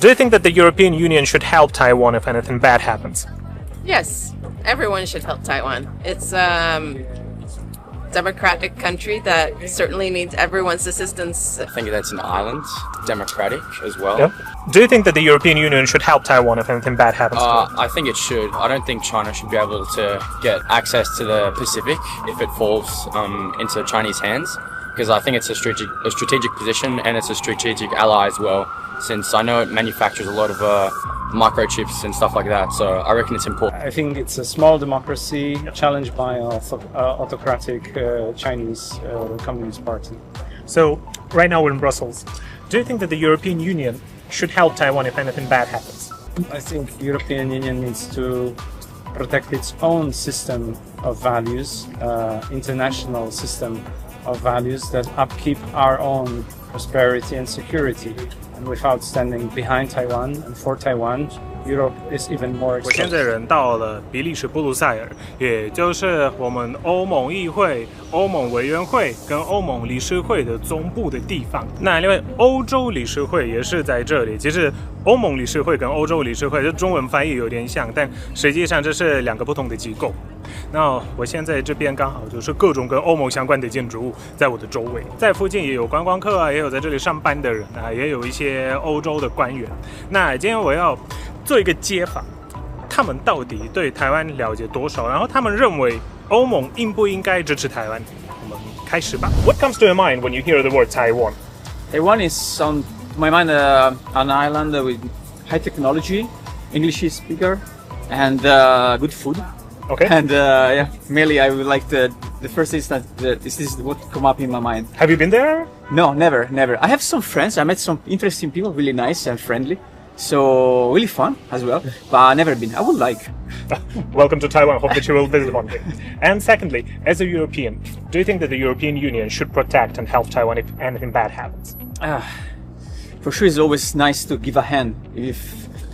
Do you think that the European Union should help Taiwan if anything bad happens? Yes, everyone should help Taiwan. It's a democratic country that certainly needs everyone's assistance. I think that's an island, democratic as well. Yeah. Do you think that the European Union should help Taiwan if anything bad happens to it? I think it should. I don't think China should be able to get access to the Pacific if it falls into Chinese hands, because I think it's a strategic position and it's a strategic ally as well, since I know it manufactures a lot of microchips and stuff like that, so I reckon it's important. I think it's a small democracy challenged by an autocratic Chinese Communist Party. So, right now we're in Brussels. Do you think that the European Union should help Taiwan if anything bad happens? I think the European Union needs to protect its own system of values, international system of values that upkeep our own prosperity and security. And without standing behind Taiwan and for Taiwan, Europe is even more exposed. 我现在人到了比利时布鲁塞尔，也就是我们欧盟议会、欧盟委员会跟欧盟理事会的总部的地方。那因为欧洲理事会也是在这里，其实欧盟理事会跟欧洲理事会这中文翻译有点像，但实际上这是两个不同的机构。那我现在这边刚好就是各种跟欧盟相关的建筑物在我的周围，在附近也有观光客啊，也有在这里上班的人啊，也有一些欧洲的官员。那今天我要做一个街访，他们到底对台湾了解多少？然后他们认为欧盟应不应该支持台湾？我们开始吧。What comes to your mind when you hear the word Taiwan? Taiwan is, on my mind, an island with high technology, English speaker, and good food. Okay. And yeah, mainly I would like the first instance. This is what come up in my mind. Have you been there? No, never. I have some friends. I met some interesting people, really nice and friendly. So really fun as well, but I've never been. I would like. Welcome to Taiwan. Hope that you will visit one day. And secondly, as a European, do you think that the European Union should protect and help Taiwan if anything bad happens? For sure, it's always nice to give a hand if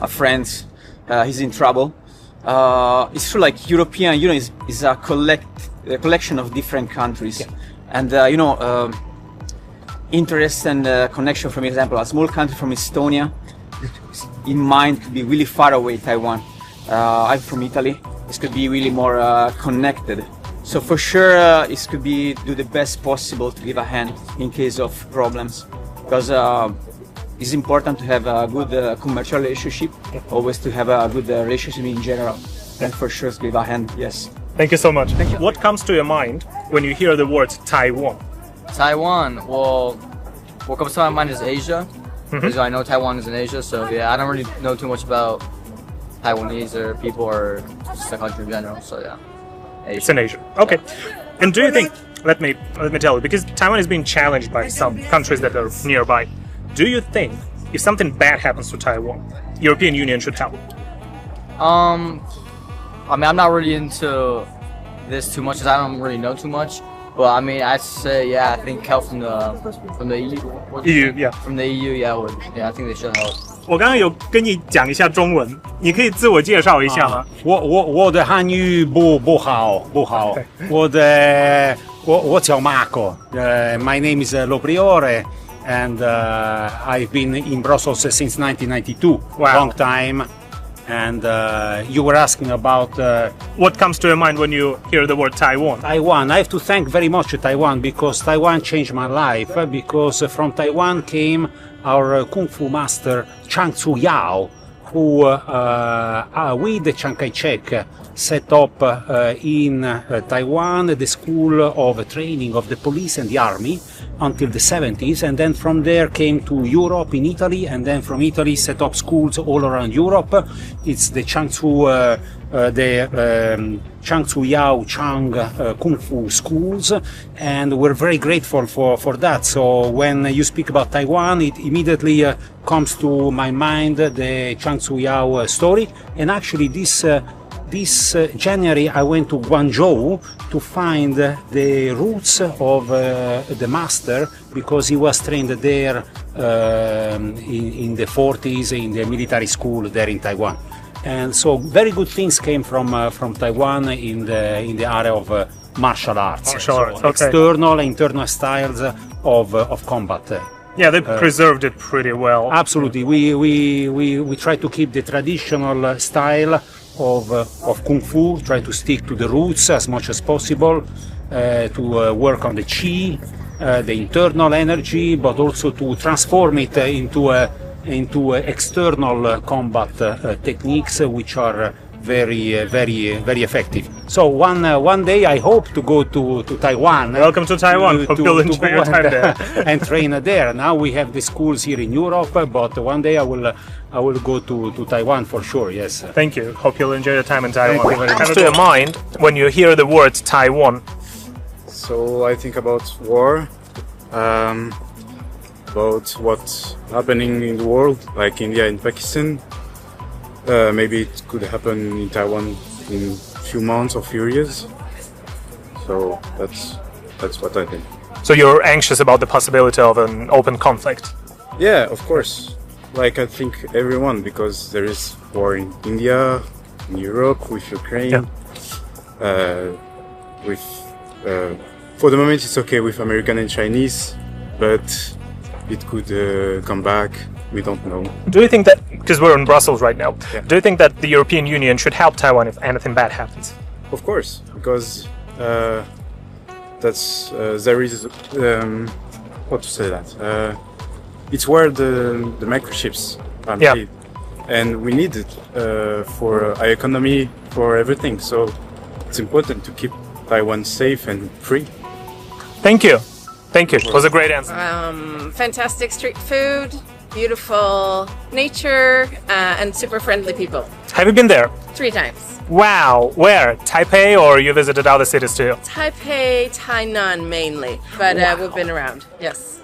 a friend is in trouble. It's true, like European Union is a collection of different countries, yeah. And interest and connection. For example, a small country from Estonia, in mind, could be really far away. Taiwan. I'm from Italy. This could be really more connected. So for sure, it could be do the best possible to give a hand in case of problems, because it's important to have a good commercial relationship, always to have a good relationship in general, and for sure give a hand, yes. Thank you so much. Thank you. What comes to your mind when you hear the word Taiwan? Taiwan, well, what comes to my mind is Asia, because I know Taiwan is in Asia, so yeah, I don't really know too much about Taiwanese or people or just the country in general, so yeah. Asia. It's in Asia. Okay. And do you think, let me tell you, because Taiwan is being challenged by some countries that are nearby, do you think if something bad happens to Taiwan, European Union should help? I mean, I'm not really into this too much because I don't really know too much. But I mean, I'd say, yeah, I think help from the EU. EU, yeah. From the EU, yeah, I think they should help. 我刚刚有跟你讲一下中文，你可以自我介绍一下吗？我的汉语不好。我叫 Marco. My name is Lopriore, and I've been in Brussels since 1992. Wow. Long time. And you were asking about what comes to your mind when you hear the word Taiwan? Taiwan. I have to thank very much Taiwan, because Taiwan changed my life, because from Taiwan came our Kung Fu master Chiang Tzu-Yao, who with Chiang Kai-shek set up in Taiwan the school of training of the police and the army until the 70s, and then from there came to Europe in Italy, and then from Italy set up schools all around Europe. It's the Chiang Tzu-Yao Kung Fu schools, and we're very grateful for that. So when you speak about Taiwan, it immediately comes to my mind the Chiang Tzu-Yao story. And actually this January I went to Guangzhou to find the roots of the master, because he was trained there in the 40s in the military school there in Taiwan. And so very good things came from Taiwan in the area of martial arts. Martial arts, okay. External and internal styles of combat. Yeah, they preserved it pretty well. Absolutely, we try to keep the traditional style of kung fu. Try to stick to the roots as much as possible. To work on the chi, the internal energy, but also to transform it into external combat techniques, which are very effective. So one day I hope to go to Taiwan. Welcome to Taiwan. Hope you'll enjoy your time there. And train there. Now we have the schools here in Europe, but one day I will go to Taiwan for sure. Yes. Thank you. Hope you'll enjoy your time in Taiwan. What comes to your mind when you hear the word Taiwan? So I think about war, about what's happening in the world, like India and Pakistan. Maybe it could happen in Taiwan in a few months or few years. So that's what I think. So you're anxious about the possibility of an open conflict? Yeah, of course. Like I think everyone, because there is war in India, in Europe, with Ukraine, for the moment it's okay with American and Chinese, but it could come back. We don't know. Do you think that, because we're in Brussels right now, do you think that the European Union should help Taiwan if anything bad happens? Of course, because that's there is how to say that it's where the microchips are made, and we need it for our economy, for everything. So it's important to keep Taiwan safe and free. Thank you. Thank you. It was a great answer. Fantastic street food, beautiful nature, and super friendly people. Have you been there? 3 times. Wow. Where? Taipei, or you visited other cities too? Taipei, Tainan mainly, but we've been around, yes.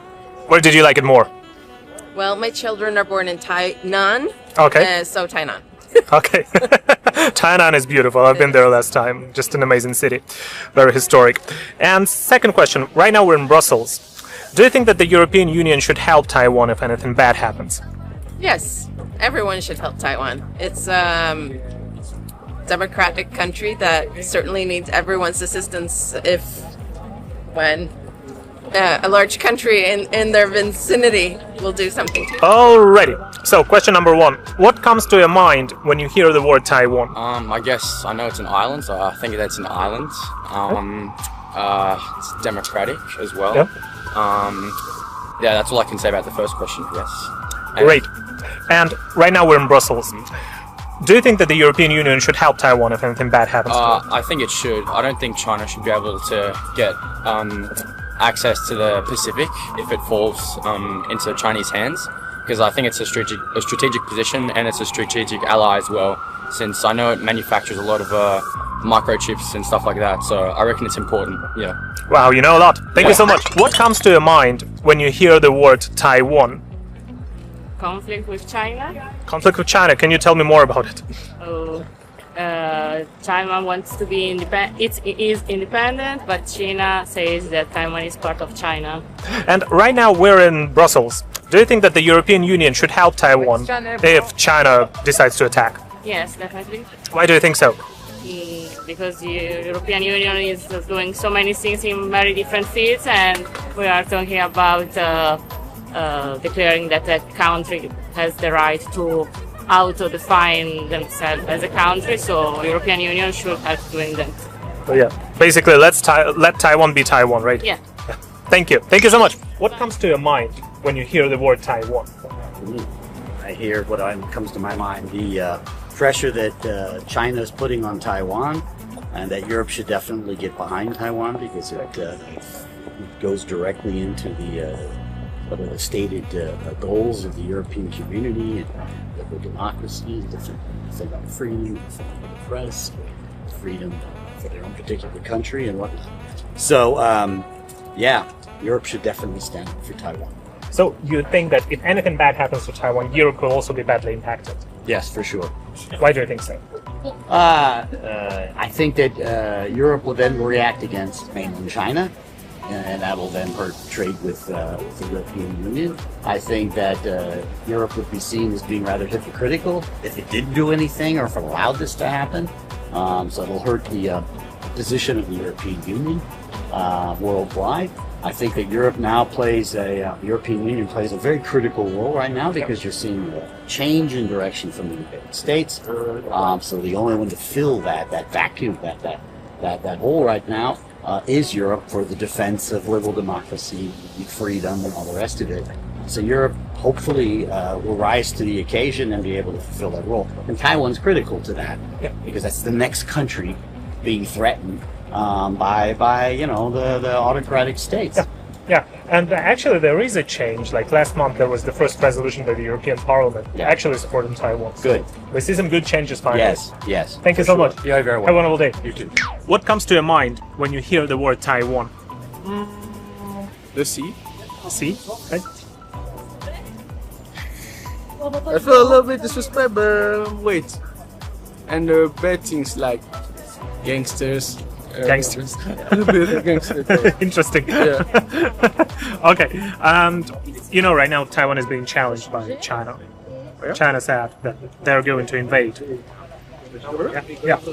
Where did you like it more? Well, my children are born in Tainan, Okay. so Tainan. Okay. Tainan is beautiful. I've been there last time. Just an amazing city. Very historic. And second question. Right now we're in Brussels. Do you think that the European Union should help Taiwan if anything bad happens? Yes, everyone should help Taiwan. It's a democratic country that certainly needs everyone's assistance when a large country in their vicinity will do something to it. Alrighty. So, question number 1. What comes to your mind when you hear the word Taiwan? I guess I know it's an island, so I think that's an island. It's democratic as well. Yep. Yeah, that's all I can say about the first question, yes. Great. And right now we're in Brussels. Do you think that the European Union should help Taiwan if anything bad happens to it? I think it should. I don't think China should be able to get access to the Pacific if it falls into Chinese hands, because I think it's a strategic position, and it's a strategic ally as well, since I know it manufactures a lot of microchips and stuff like that, so I reckon it's important. Yeah. Wow, you know a lot. Thank you so much. What comes to your mind when you hear the word Taiwan? Conflict with China. Conflict with China. Can you tell me more about it? Taiwan wants to be independent. It is independent, but China says that Taiwan is part of China. And right now we're in Brussels. Do you think that the European Union should help Taiwan if China decides to attack? Yes, definitely. Why do you think so? Because the European Union is doing so many things in very different fields, and we are talking about declaring that a country has the right to auto-define themselves as a country, so European Union should help doing that. So yeah, basically let Taiwan be Taiwan, right? Yeah. Thank you. Thank you so much. What comes to your mind when you hear the word Taiwan? I hear what comes to my mind, the pressure that China is putting on Taiwan, and that Europe should definitely get behind Taiwan, because it goes directly into the stated goals of the European community, and the democracy, different thing on freedom, freedom of the press, freedom for their own particular country and whatnot. So, yeah, Europe should definitely stand up for Taiwan. So you think that if anything bad happens to Taiwan, Europe could also be badly impacted? Yes, for sure. Why do you think so? I think that Europe will then react against mainland China, and that will then hurt trade with the European Union. I think that Europe would be seen as being rather hypocritical if it didn't do anything, or if it allowed this to happen. So it'll hurt the position of the European Union worldwide. I think that Europe now European Union plays a very critical role right now because you're seeing a change in direction from the United States. So the only one to fill that vacuum, that hole right now is Europe for the defense of liberal democracy, freedom, and all the rest of it. So Europe hopefully will rise to the occasion and be able to fulfill that role. And Taiwan's critical to that because that's the next country being threatened by the autocratic states. Yeah, and actually there is a change. Like last month, there was the first resolution by the European Parliament actually supporting Taiwan. Good. We see some good changes finally. Yes. Thank you so much. Yeah, very well. Have a wonderful day. You too. What comes to your mind when you hear the word Taiwan? The sea. See? Right? I feel a little bit disrespect, but wait. And bad things like gangsters. Gangsters. A little bit of gangsters. Interesting. Yeah. Okay, and right now Taiwan is being challenged by China. China said that they're going to invade.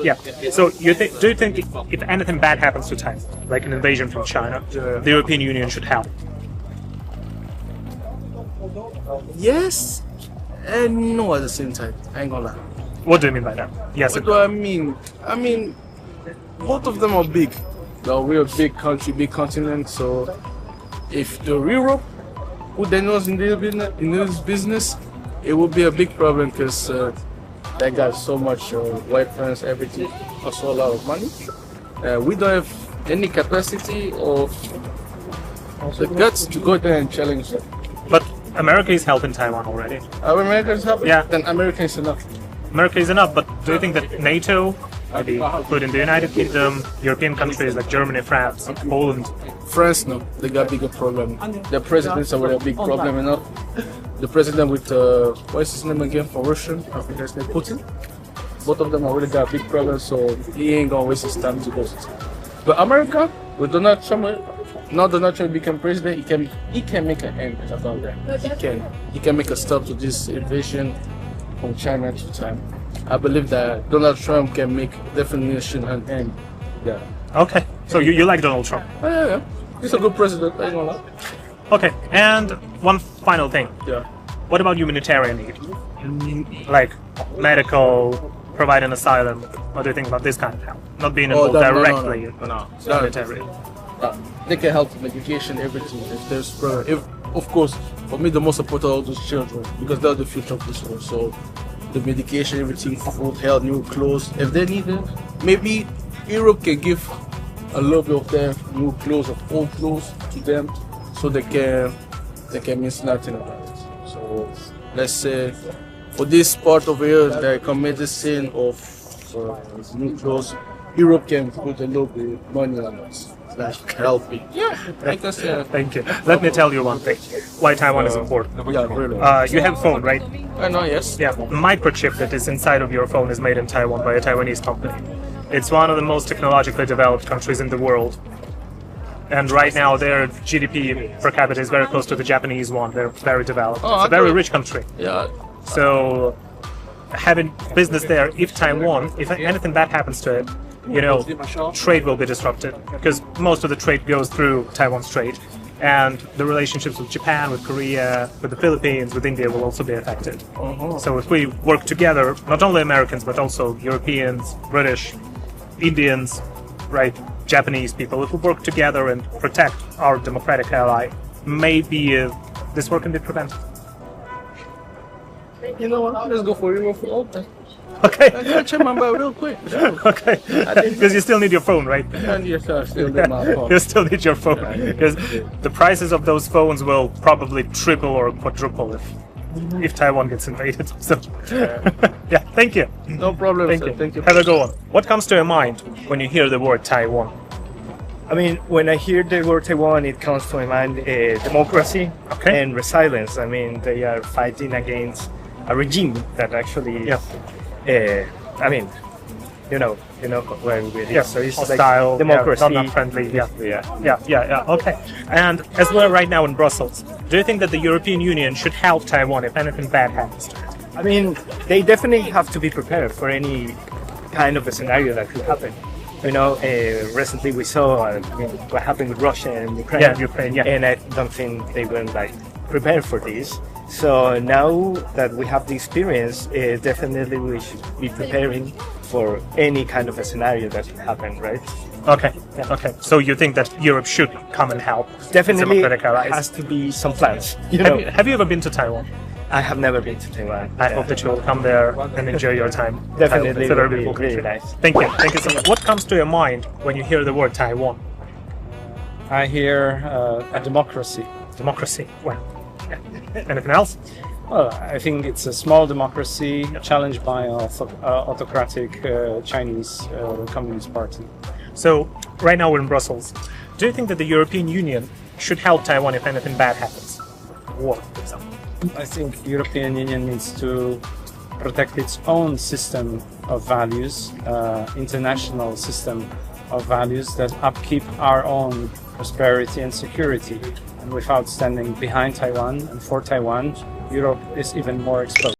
Yeah. So do you think if anything bad happens to Taiwan, like an invasion from China, the European Union should help? Yes and no at the same time. I ain't gonna lie. What do you mean by that? Yes. What do I mean? I mean, both of them are big. No, we're a big country, big continent. So if the Europe, who they know in this business, it will be a big problem because they got so much weapons, everything, also a lot of money. We don't have any capacity or the guts to go there and challenge them. But America is helping Taiwan already. America is helping? Yeah. Then America is enough. America is enough, but do you think that NATO, maybe including the United Kingdom, European countries like Germany, France, Poland? France, no, they got bigger problem. The president's already a big problem enough. The president with, what's his name again for Russian? I think that's name, Putin. Both of them already got a big problem, so he ain't gonna waste his time to go. But America, with Donald Trump, now Donald Trump become president, he can make an end about that. He can make a stop to this invasion from China to Taiwan. I believe that Donald Trump can make definition an end. Yeah. Okay. So you like Donald Trump? Yeah. He's a good president. I ain't gonna lie. Okay. And one final thing. Yeah. What about humanitarian aid? Like medical, providing asylum. What do you think about this kind of help? Not being involved directly. No. Humanitarian. They can help with medication, everything. If there's of course, for me the most important are those children because they're the future of this world. So the medication, everything, food, health, new clothes. If they need it, maybe Europe can give a little bit of their new clothes, of old clothes to them, so they can miss nothing about it. So let's say for this part of here, they commit the sin of new clothes. Europe can put a little bit of money on us. Helping. Yeah, I can say that. Thank you. Let me tell you one thing. Why Taiwan is important. Yeah, really. You have a phone, right? I know, yes. Yeah. Microchip that is inside of your phone is made in Taiwan by a Taiwanese company. It's one of the most technologically developed countries in the world. And right now their GDP per capita is very close to the Japanese one. They're very developed. It's a very rich country. Yeah. So having business there, if anything bad happens to it, trade will be disrupted because most of the trade goes through Taiwan Strait, and the relationships with Japan, with Korea, with the Philippines, with India will also be affected. So if we work together, not only Americans but also Europeans, British, Indians, right, Japanese people, if we work together and protect our democratic ally, maybe this war can be prevented. You know what? Let's go for Europe for open. Okay. I gotta check my mail real quick. Okay. Because you still need your phone, right? And yes, I still need my phone. You still need your phone because the prices of those phones will probably triple or quadruple if Taiwan gets invaded. So, yeah. Thank you. No problem. Thank you. Have a good one. What comes to your mind when you hear the word Taiwan? I mean, when I hear the word Taiwan, it comes to my mind democracy and resilience. I mean, they are fighting against a regime that actually, I mean, you know where it is. Yes, so it's hostile, like democracy, not friendly. Yeah. Okay. And as we're right now in Brussels, do you think that the European Union should help Taiwan if anything bad happens to it? I mean, they definitely have to be prepared for any kind of a scenario that could happen. Recently we saw what happened with Russia and Ukraine. Yeah, Ukraine, yeah. And I don't think they were prepared for this. So now that we have the experience, definitely we should be preparing for any kind of a scenario that could happen, right? Okay. Yeah. Okay. So you think that Europe should come and help? Definitely, democratic allies? has to be some plans. Have you ever been to Taiwan? I have never been to Taiwan. I hope that you will come there and enjoy your time. Definitely, It's a very it beautiful will be really country. nice. Thank you. Thank you so much. What comes to your mind when you hear the word Taiwan? I hear a democracy. Democracy. Well, anything else? Well, I think it's a small democracy challenged by an autocratic Chinese Communist Party. So, right now we're in Brussels. Do you think that the European Union should help Taiwan if anything bad happens? War, for example. I think European Union needs to protect its own system of values, international system of values that upkeep our own prosperity and security. And without standing behind Taiwan and for Taiwan, Europe is even more exposed.